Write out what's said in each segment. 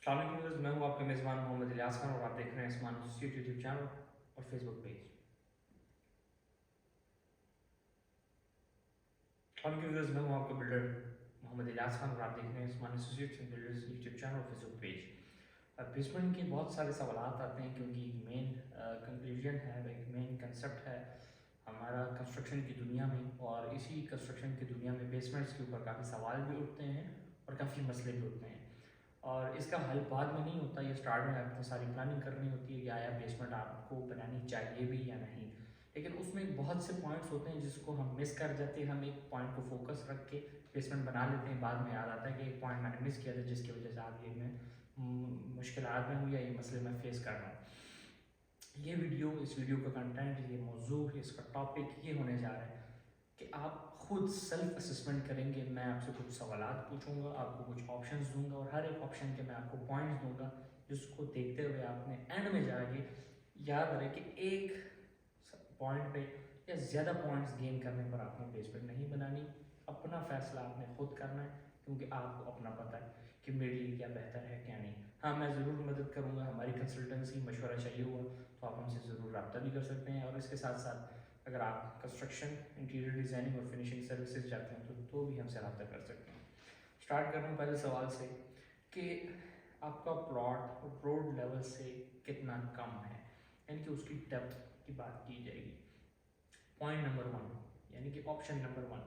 अस्सलाम वालेकुम व्यूअर्स, मैं हूं आपका मेज़बान मोहम्मद इलियास खान और आप देख रहे हैं इस्मान इंस्टीट्यूट यूट्यूब चैनल और फेसबुक पेज। अस्सलाम वालेकुम व्यूअर्स, मैं हूं आपका बिल्डर मोहम्मद इलियास खान और आप देख रहे हैं Isman institute and builders YouTube channel और फेसबुक पेज। बेसमेंट के बहुत सारे सवाल आते हैं क्योंकि मेन कंक्लूजन है, एक मेन कंसेप्ट है हमारा कंस्ट्रक्शन की दुनिया में, और इसी कंस्ट्रक्शन की दुनिया में बेसमेंट्स के ऊपर काफ़ी सवाल भी उठते हैं और काफ़ी मसले भी उठते हैं। और इसका हल बाद में नहीं होता, ये स्टार्ट में आपको सारी प्लानिंग करनी होती है कि आया बेसमेंट आपको बनानी चाहिए भी या नहीं। लेकिन उसमें बहुत से पॉइंट्स होते हैं जिसको हम मिस कर जाते हैं। हम एक पॉइंट को फोकस रख के बेसमेंट बना लेते हैं, बाद में याद आता है कि एक पॉइंट मैंने मिस किया था जिसकी वजह से आज ये मैं मुश्किलात में हूँ या ये मसले मैं फेस कर रहा हूँ। ये वीडियो, इस वीडियो का कंटेंट, ये मौजू, इसका टॉपिक ये होने जा रहा है कि आप खुद सेल्फ असेसमेंट करेंगे। मैं आपसे कुछ सवालात पूछूंगा, आपको कुछ ऑप्शंस दूंगा और हर एक ऑप्शन के मैं आपको पॉइंट्स दूंगा, जिसको देखते हुए आपने एंड में जाके याद रहे कि एक पॉइंट पे या ज़्यादा पॉइंट्स गेन करने पर आपने बेसमेंट नहीं बनानी। अपना फैसला आपने खुद करना है, क्योंकि आपको अपना पता है कि मेरे लिए क्या बेहतर है क्या नहीं। हाँ, मैं ज़रूर मदद करूँगा, हमारी कंसल्टेंसी मशवरा चाहिए हुआ तो आप हमसे ज़रूर रब्ता भी कर सकते हैं। और इसके साथ साथ अगर आप कंस्ट्रक्शन, इंटीरियर डिज़ाइनिंग और फिनिशिंग सर्विसेज चाहते हैं तो भी हमसे रब्ता कर सकते हैं। स्टार्ट कर रहा हूँ पहले सवाल से कि आपका प्लॉट रोड लेवल से कितना कम है, यानी कि उसकी डेप्थ की बात की जाएगी। पॉइंट नंबर 1 यानी कि ऑप्शन नंबर 1,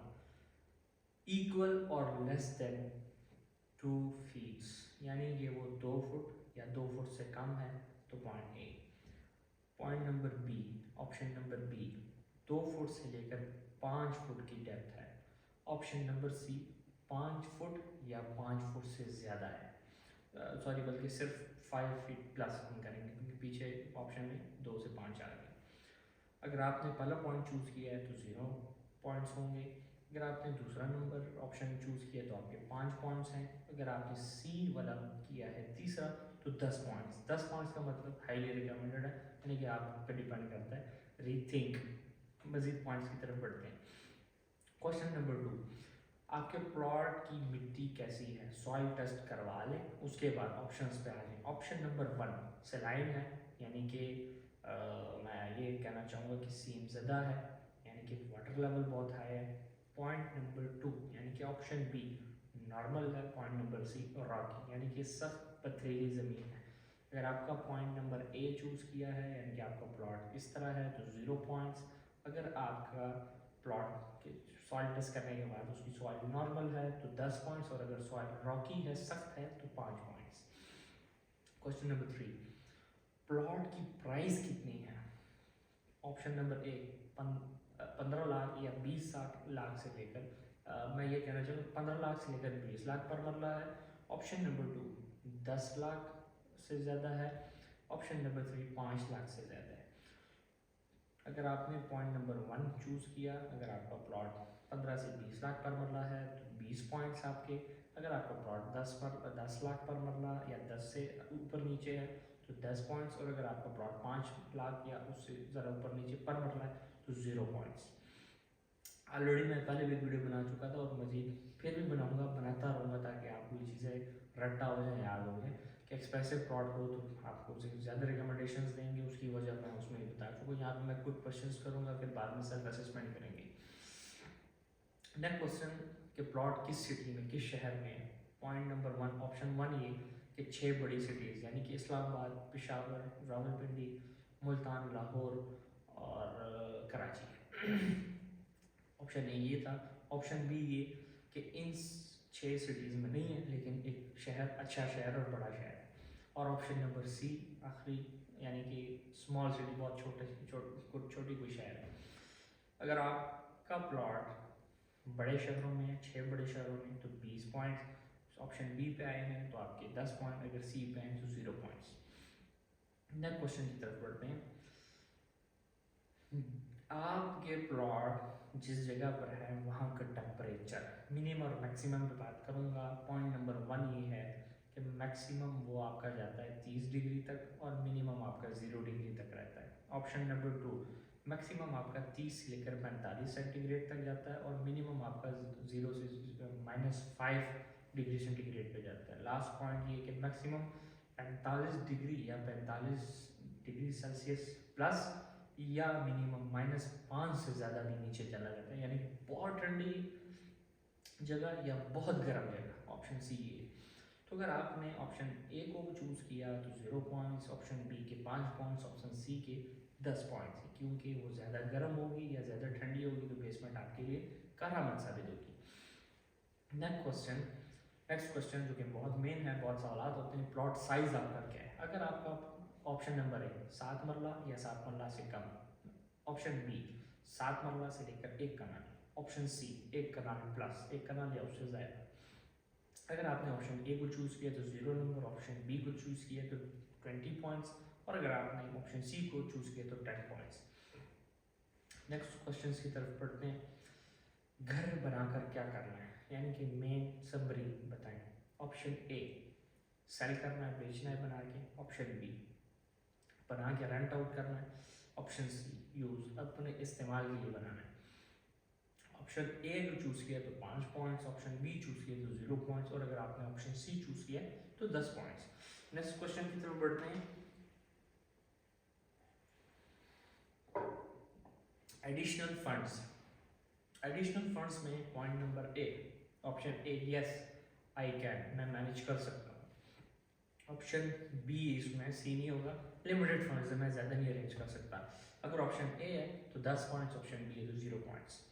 इक्वल और लेस देन 2 फीट्स, यानी कि वो 2 फुट या 2 फुट से कम है तो point A. Point number B, option number B, 2 foot से लेकर 5 फुट की डेप्थ है। ऑप्शन नंबर सी, 5 फुट या 5 फुट से ज़्यादा है। सॉरी, बल्कि सिर्फ 5 फीट प्लस हम करेंगे क्योंकि पीछे ऑप्शन में 2 से 5 आ गए। अगर आपने पहला पॉइंट चूज़ किया है तो 0 पॉइंट्स होंगे। अगर आपने दूसरा नंबर ऑप्शन चूज़ किया तो आपके 5 पॉइंट्स हैं। अगर आपने सी वाला किया है तीसरा तो 10 पॉइंट्स। 10 पॉइंट्स का मतलब हाईली रिकमेंडेड है, यानी कि आप पर डिपेंड करता है रीथिंक, मज़ीद पॉइंट्स की तरफ बढ़ते हैं। क्वेश्चन नंबर 2, आपके प्लॉट की मिट्टी कैसी है, सॉइल टेस्ट करवा लें, उसके बाद ऑप्शंस पे आ जाएं। ऑप्शन नंबर 1 सलाइन है, यानी कि मैं ये कहना चाहूँगा कि सीम ज़दा है, यानी कि वाटर लेवल बहुत हाई है। पॉइंट नंबर 2 यानी कि ऑप्शन बी नॉर्मल है। पॉइंट नंबर सी रॉकी, यानी कि सख्त पथरीली ज़मीन है। अगर आपका पॉइंट नंबर ए चूज़ किया है, यानी कि आपका प्लॉट इस तरह है तो 0 पॉइंट्स। अगर आपका प्लॉट के सॉइल टेस्ट करने के बाद उसकी सॉइल नॉर्मल है तो 10 पॉइंट्स, और अगर सॉइल रॉकी है, सख्त है, तो 5 पॉइंट्स। क्वेश्चन नंबर 3, प्लॉट की प्राइस कितनी है। ऑप्शन नंबर ए 15 लाख या 20 लाख से लेकर मैं ये कहना चाहूँगा 15 लाख से लेकर 20 लाख पर मरला है। ऑप्शन नंबर 2 10 लाख से ज़्यादा है। ऑप्शन नंबर 3 5 लाख से ज़्यादा है। अगर आपने पॉइंट नंबर 1 चूज़ किया, अगर आपका प्लॉट 15 से 20 लाख पर मरला है तो 20 पॉइंट्स आपके। अगर आपका प्लॉट 10 लाख पर मरला या 10 से ऊपर नीचे है तो 10 पॉइंट्स, और अगर आपका प्लॉट 5 लाख या उससे ज़रा ऊपर नीचे पर मरला है तो 0 पॉइंट्स। ऑलरेडी मैं पहले भी वीडियो बना चुका था और मज़ीद फिर भी बनाऊंगा, बनाता रहूँगा ताकि आपको ये चीज़ें रट्टा हो जाए, याद हो जाए कि एक्सपेंसिव प्लॉट हो तो आपको ज़्यादा रिकमेंडेशंस देंगे, उसकी वजह मैं उसमें ही बता चुका। यहाँ पे मैं कुछ क्वेश्चंस करूँगा, फिर बाद में सेल्फ असेसमेंट करेंगे। नेक्स्ट क्वेश्चन कि प्लॉट किस सिटी में, किस शहर में है। पॉइंट नंबर 1 ऑप्शन 1 ये कि 6 बड़ी सिटीज़ यानी कि इस्लामाबाद, पेशावर, रावलपिंडी, मुल्तान, लाहौर और कराची। ऑप्शन ए ये था। ऑप्शन बी ये कि इन 6 सिटीज़ में नहीं है, लेकिन एक शहर, अच्छा शहर और बड़ा शहर है। और ऑप्शन नंबर सी आखिरी, यानी कि स्मॉल सिटी, बहुत छोटी कोई शहर है। अगर आपका प्लॉट बड़े शहरों में है, 6 बड़े शहरों में, तो 20 पॉइंट्स। ऑप्शन बी पे आए हैं तो आपके 10 पॉइंट, अगर सी पे आए तो 0 पॉइंट्स। नेक्स्ट क्वेश्चन की तरफ बढ़ते हैं। आपके प्लॉट जिस जगह पर है वहाँ का टेम्परेचर, मिनिमम और मैक्सिमम पे बात करूँगा। पॉइंट नंबर 1 ये है कि मैक्सिमम वो आपका जाता है 30 डिग्री तक और मिनिमम आपका 0 डिग्री तक रहता है। ऑप्शन नंबर 2, मैक्सिमम आपका 30 से लेकर 45 सेंटीग्रेड तक जाता है और मिनिमम आपका 0 से -5 डिग्री सेंटीग्रेड पे जाता है। लास्ट पॉइंट ये कि मैक्सिमम 45 डिग्री या 45 डिग्री सेल्सियस प्लस या मिनिमम -5 से ज़्यादा भी नीचे चला जाता है, यानी बहुत ठंडी जगह या बहुत गर्म जगह। ऑप्शन सी ये। तो अगर आपने ऑप्शन ए को चूज़ किया तो 0 पॉइंट्स, ऑप्शन बी के 5 पॉइंट्स, ऑप्शन सी के 10 पॉइंट्स, क्योंकि वो ज़्यादा गर्म होगी या ज़्यादा ठंडी होगी तो बेसमेंट आपके लिए करामत साबित होगी। नेक्स्ट क्वेश्चन जो कि बहुत मेन है, बहुत सवाल होते हैं, प्लॉट साइज आपका क्या है। अगर आपका ऑप्शन नंबर ए 7 मरला या 7 मरला से कम, ऑप्शन बी 7 मरला से लेकर 1 कनाल, ऑप्शन सी 1 कनाल प्लस 1 कनाल या उससे ज़्यादा। अगर आपने ऑप्शन ए को चूज़ किया तो 0 नंबर, ऑप्शन बी को चूज़ किया तो 20 पॉइंट्स, और अगर आपने ऑप्शन सी को चूज़ किया तो 10 पॉइंट्स। नेक्स्ट क्वेश्चन की तरफ पढ़ते हैं। घर बनाकर क्या करना है, यानी कि मेन समरी बताएं। ऑप्शन ए सेल करना है, बेचना है बना के, ऑप्शन बी बना के रेंट आउट करना है, ऑप्शन सी यूज़ अपने इस्तेमाल के लिए बनाना है। ऑप्शन ए को चूज़ किया तो 5 पॉइंट्स, ऑप्शन बी चूज़ किया तो 0 पॉइंट्स, और अगर आपने ऑप्शन सी चूज़ किया तो 10 पॉइंट्स। नेक्स्ट क्वेश्चन की तरफ बढ़ते हैं। एडिशनल फंड्स में point number A, option A yes I can, मैं मैनेज कर सकता हूँ। ऑप्शन बी इसमें सी नहीं होगा, लिमिटेड फंड्स मैं ज़्यादा नहीं अरेंज कर सकता। अगर ऑप्शन ए है तो 10 पॉइंट्स, ऑप्शन बी है तो 0 पॉइंट्स।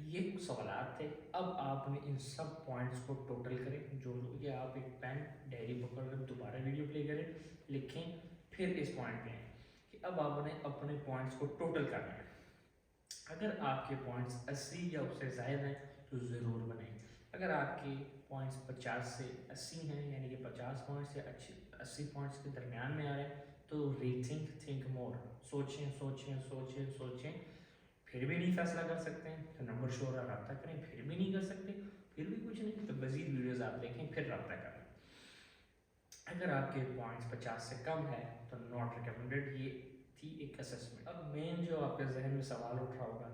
ये सवाल थे। अब आपने इन सब पॉइंट्स को टोटल करें, जो ये आप एक पेन डायरी पकड़ कर दोबारा वीडियो प्ले करें, लिखें, फिर इस पॉइंट पे आए कि अब आपने अपने पॉइंट्स को टोटल करना है। अगर आपके पॉइंट्स 80 या उससे ज़्यादा हैं तो ज़रूर बनाएं। अगर आपके पॉइंट्स 50 से 80 हैं, यानी कि 50 पॉइंट्स या 80 पॉइंट्स के दरमियान में आ रहे हैं, तो थिंक मोर, सोचें। फिर भी नहीं फैसला कर सकते हैं तो नंबर शो और रब्ता करें, फिर भी नहीं कर सकते, फिर भी कुछ नहीं तो मज़ीद वीडियोस आप देखें, फिर रब्ता करें। अगर आपके पॉइंट्स 50 से कम है तो नॉट रिकमेंडेड। ये थी एक असेसमेंट। अब मेन जो आपके जहन में सवाल उठ रहा होगा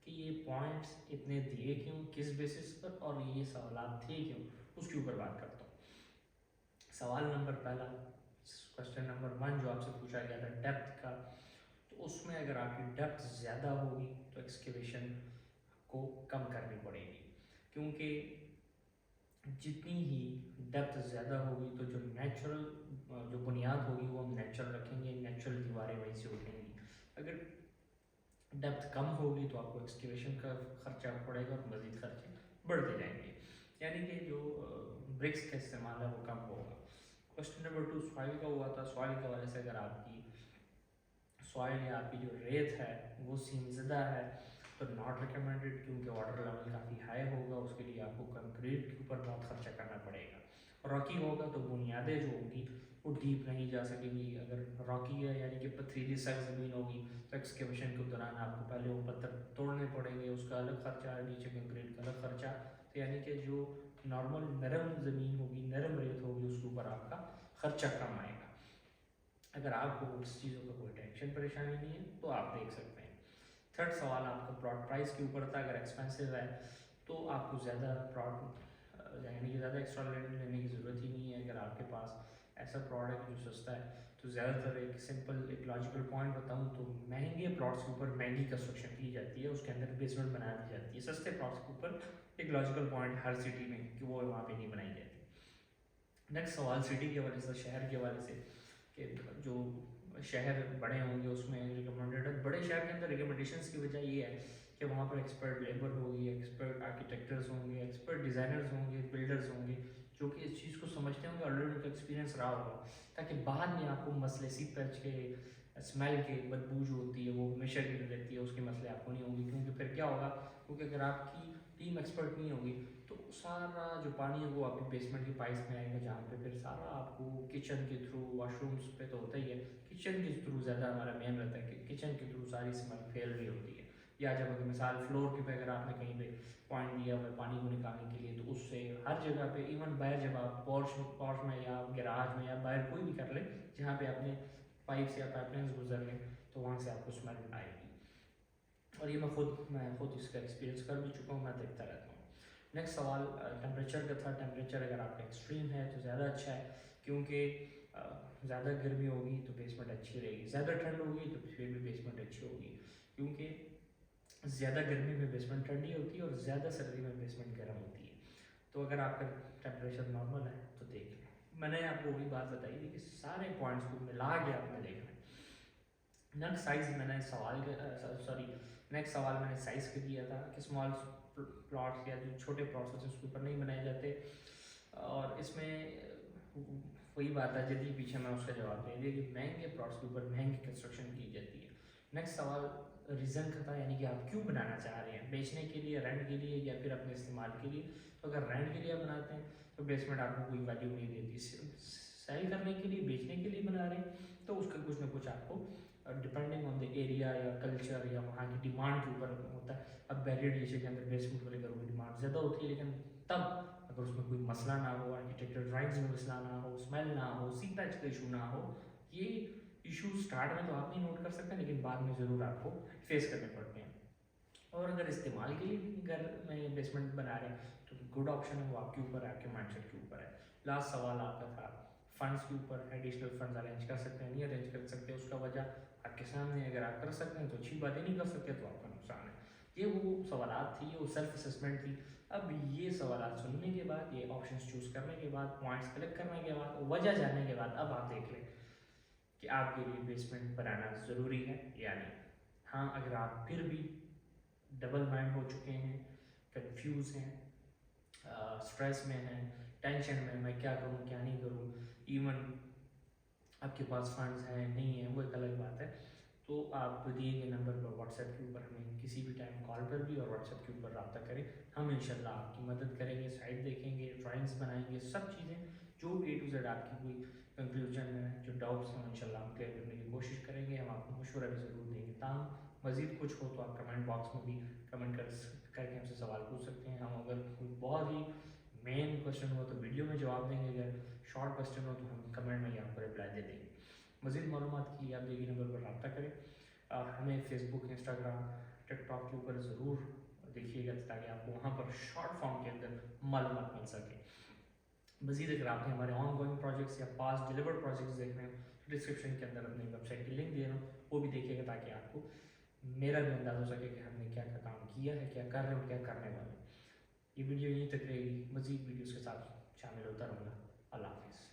कि ये पॉइंट्स इतने दिए क्यों, किस बेसिस पर, और ये सवाल थे क्यों, उसके ऊपर बात करता हूँ। सवाल नंबर पहला, क्वेश्चन नंबर 1 जो आपसे पूछा गया था डेप्थ का, तो उसमें अगर आपकी डेप्थ ज़्यादा होगी तो एक्सकेवेशन को कम करनी पड़ेगी, क्योंकि जितनी ही डेप्थ ज़्यादा होगी तो जो नेचुरल जो बुनियाद होगी वो हम नेचुरल रखेंगे, नेचुरल दीवारें वहीं से उठेंगी। अगर डेप्थ कम होगी तो आपको एक्सकेवेशन का खर्चा पड़ेगा और मज़ीद खर्चे बढ़ते जाएंगे, यानी कि जो ब्रिक्स का इस्तेमाल है वो कम होगा। क्वेश्चन नंबर 2 सॉइल का हुआ था। सॉइल के हवाले से अगर आपकी सॉइल या आपकी जो रेत है वो सीमज़दा है तो नॉट रिकमेंडेड, क्योंकि वाटर लेवल काफ़ी हाई होगा, उसके लिए आपको कंक्रीट के ऊपर बहुत खर्चा करना पड़ेगा। रॉकी होगा तो बुनियादें जो होंगी वो डीप नहीं जा सकेंगी। अगर रॉकी है यानी कि पथरीली सख्त ज़मीन होगी तो एक्सकेवेशन के दौरान आपको पहले वो पत्थर तोड़ने पड़ेंगे, उसका अलग खर्चा है, नीचे कंक्रीट का अलग खर्चा। तो यानी कि जो नॉर्मल नरम ज़मीन होगी, नरम रेत होगी, उसके ऊपर आपका खर्चा कम आएगा। अगर आपको उस चीज़ों का कोई टेंशन परेशानी नहीं है तो आप देख सकते हैं। थर्ड सवाल आपका प्लॉट प्राइस के ऊपर था। अगर एक्सपेंसिव है तो आपको ज़्यादा प्लॉट यानी कि ज़्यादा एक्स्ट्रा लैंड लेने की ज़रूरत ही नहीं है। अगर आपके पास ऐसा प्रोडक्ट जो सस्ता है तो ज़्यादातर एक सिंपल एक लॉजिकल पॉइंट बताऊँ तो महंगे प्लॉट्स के ऊपर महंगी कंस्ट्रक्शन की जाती है, उसके अंदर बेसमेंट बना दी जाती है। सस्ते प्लॉट्स के ऊपर एक लॉजिकल पॉइंट हर सिटी में कि वो वहाँ पे नहीं बनाई जाती। नेक्स्ट सवाल सिटी के हवाले से, शहर के हवाले से, कि जो शहर बड़े होंगे उसमें रिकमेंडेड है। बड़े शहर के अंदर रिकमेंडेशंस की वजह ये है कि वहाँ पर एक्सपर्ट लेबर होगी, एक्सपर्ट आर्किटेक्टर्स होंगे, एक्सपर्ट डिज़ाइनर्स होंगे, बिल्डर्स होंगे जो कि इस चीज़ को समझते होंगे, ऑलरेडी उनका एक्सपीरियंस रहा होगा, ताकि बाद में आपको मसले सीपेज के, स्मेल के, बदबू जो होती है वो हमेशा की रहती है, उसके मसले आपको नहीं होंगे। क्योंकि फिर क्या होगा, क्योंकि अगर आपकी टीम एक्सपर्ट नहीं होगी तो सारा जो पानी है वो आपके बेसमेंट की पाइप्स में आएगा, जहाँ पे फिर सारा आपको किचन के थ्रू, वॉशरूम्स पे तो होता ही है, किचन के थ्रू ज़्यादा हमारा मेन रहता है कि किचन के थ्रू सारी स्मेल फैल रही होती है। या जब अगर मिसाल फ्लोर के पे अगर आपने कहीं पे पॉइंट दिया हुआ है पानी को निकालने के लिए, तो उससे हर जगह पे, इवन बाहर जब आप पॉर्श में या गैराज में या बाहर कोई भी कर ले जहाँ पे आपने पाइप्स या पाइपलाइंस गुजर लें तो वहाँ से आपको स्मेल आएगी। और ये मैं खुद इसका एक्सपीरियंस कर भी चुका हूँ, मैं देखता रहता हूँ। نیکسٹ سوال ٹیمپریچر کا تھا. ٹیمپریچر اگر آپ کا ایکسٹریم ہے تو زیادہ اچھا ہے, کیونکہ زیادہ گرمی ہوگی تو بیسمنٹ اچھی رہے گی, زیادہ ٹھنڈ ہوگی تو پھر بھی بیسمنٹ اچھی ہوگی, کیونکہ زیادہ گرمی میں بیسمنٹ ٹھنڈی ہوتی ہے اور زیادہ سردی میں بیسمنٹ گرم ہوتی ہے. تو اگر آپ کا ٹیمپریچر نارمل ہے تو دیکھ لیں. میں نے آپ کو وہی بات بتائی تھی کہ سارے پوائنٹس کو ملا کے آپ نے دیکھنا ہے. نیکسٹ سائز میں نے سوال نیکسٹ سوال میں نے سائز کا دیا تھا کہ اسمال پلاٹس یا جو چھوٹے پلاٹس ہوتے ہیں اس کے اوپر نہیں بنائے جاتے, اور اس میں وہی بات ہے جدید پیچھے میں اس کا جواب دے دیا کہ مہنگے پلاٹس کے اوپر مہنگی کنسٹرکشن کی جاتی ہے. نیکسٹ سوال ریزن کا تھا, یعنی کہ آپ کیوں بنانا چاہ رہے ہیں, بیچنے کے لیے, رینٹ کے لیے, یا پھر اپنے استعمال کے لیے. تو اگر رینٹ کے لیے بناتے ہیں تو بیسمنٹ آپ کو کوئی ویلیو نہیں دیتی. سیل کرنے کے لیے, بیچنے کے لیے بنا رہے ہیں تو اس کا کچھ نہ کچھ آپ کو ڈپینڈنگ آن دا ایریا یا کلچر یا وہاں کی ڈیمانڈ کے اوپر ہوتا ہے. اب بیریئر ایشیا کے اندر بیسمنٹ کو لے کر کوئی ڈیمانڈ زیادہ ہوتی ہے, لیکن تب اگر اس میں کوئی مسئلہ نہ ہو, آرکیٹیکچر ڈرائنگز میں مسئلہ نہ ہو, اسمیل نہ ہو, سیپیج کا ایشو نہ ہو, یہ ایشو اسٹارٹ میں تو آپ نہیں نوٹ کر سکتے لیکن بعد میں ضرور آپ کو فیس کرنے پڑتے ہیں. اور اگر استعمال کے لیے گھر میں بیسمنٹ بنا رہے ہیں تو گڈ آپشن ہے, وہ آپ کے اوپر ہے, آپ کے مائنڈ سیٹ کے اوپر ہے. لاسٹ سوال آپ کا تھا فنڈس کے اوپر, ایڈیشنل فنڈز ارینج کر سکتے ہیں نہیں ارینج کر سکتے, اس کا وجہ آپ کے سامنے, اگر آپ کر سکتے ہیں تو اچھی بات ہے, نہیں کر سکتے تو آپ کا نقصان ہے. یہ وہ سوالات تھی, یہ وہ سیلف اسسمنٹ تھی. اب یہ سوالات سننے کے بعد, یہ آپشنس چوز کرنے کے بعد, پوائنٹس کلیکٹ کرنے کے بعد, وجہ جاننے کے بعد, اب آپ دیکھ لیں کہ آپ کے لیے بیسمنٹ بنانا ضروری ہے یا نہیں. ہاں, اگر آپ پھر بھی ڈبل مائنڈ ہو چکے ہیں, کنفیوز ہیں, اسٹریس میں ہیں, ٹینشن میں کیا کروں کیا نہیں کروں, ایون آپ کے پاس فنڈز ہیں نہیں ہیں, وہ ایک الگ بات ہے, تو آپ دیے گئے نمبر پر واٹس ایپ کے اوپر ہمیں کسی بھی ٹائم کال پر بھی اور واٹس ایپ کے اوپر رابطہ کریں. ہم انشاءاللہ آپ کی مدد کریں گے, سائٹ دیکھیں گے, ڈرائنگس بنائیں گے, سب چیزیں جو اے ٹو زیڈ آپ کی کوئی کنکلوژن ہے, جو ڈاؤٹس ہیں, انشاءاللہ ہم کلیئر کرنے کی کوشش کریں گے. ہم آپ کو مشورہ بھی ضرور دیں گے. تاہم مزید کچھ ہو تو آپ کمنٹ باکس میں بھی کمنٹ کر کے ہم سے سوال پوچھ سکتے ہیں. ہم اگر کوئی بہت ہی مین کوشچن ہو تو ویڈیو میں جواب دیں گے, اگر شارٹ کوشچن ہو تو ہم کمنٹ میں ہی آپ کو رپلائی دے دیں گے. مزید معلومات کے لیے آپ دیکھیے نمبر پر رابطہ کریں. ہمیں فیس بک, انسٹاگرام, ٹک ٹاک کے اوپر ضرور دیکھیے گا تاکہ آپ کو وہاں پر شارٹ فارم کے اندر معلومات مل سکے. مزید اگر آپ نے ہمارے آن گوئنگ پروجیکٹس یا پاس ڈیلیورڈ پروجیکٹس دیکھنے ہیں تو ڈسکرپشن کے اندر اپنی ویب سائٹ کی لنک دے رہا ہوں, وہ بھی دیکھیے گا تاکہ آپ کو میرا بھی انداز ہو سکے کہ ہم نے کیا کیا کام کیا ہے, کیا کر رہے ہیں اور کیا کرنے والے ہیں. یہ ویڈیو یہیں تک رہے گی, مزید ویڈیوز کے ساتھ شامل ہوتا رہوں گا. اللہ حافظ.